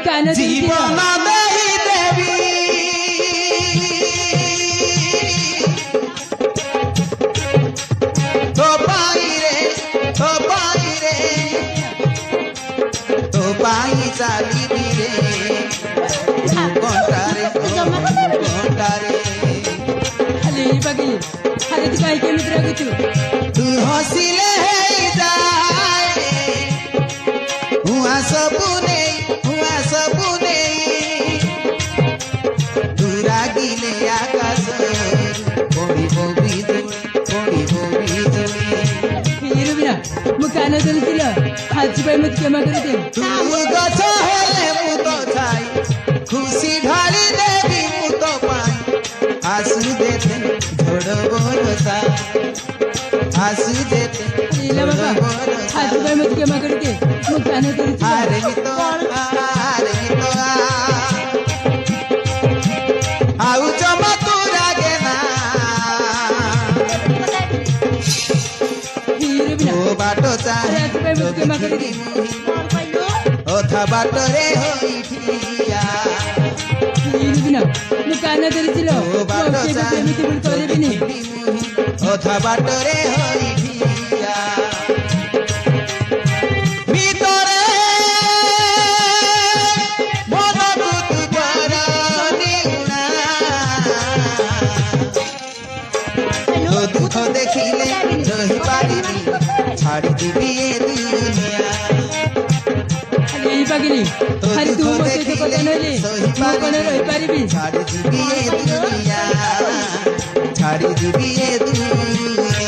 कान जीवन देई देवी तो पाई रे तो पाई चाली रे कंटारे खाली बघी खाली तू काय केलं तर तू तू हसिले जाए हुआ सबुने तू रागिले आकाश कोडी बोबी हिरो बिना मग कान धरतील हातची बाई मत केमा करते तू गछ हेले मु तो छाई खुशी ढाली देवी मु तो पाई आसु देते झोड़ बोरसा आसु देते हिला बाबा हातची बाई मत केमा करते मग कान धरतील आरे तो आउ जमा तू रागे ना हिरो बिना ओ बाटो चाहे हातची बाई मत केमा करते ओथा बाटो रे होई ठिया हिरो बिना मग कान धरतील ओ बाटो चाहे मी तिकडे तोले बिनी ओथा बाटो रे होई ठिया ভিতরে মনকুত করনি উড়া তো দুঃখ দেখিলে রহি পারিনি ছাড়ি দিবি এ দুনিয়া খালি বাগিনি খালি তু মতে তো কথা নইলে মো কোন রই পারিবি ছাড়ি দিবি এ দুনিয়া ছাড়ি দিবি এ দুনিয়া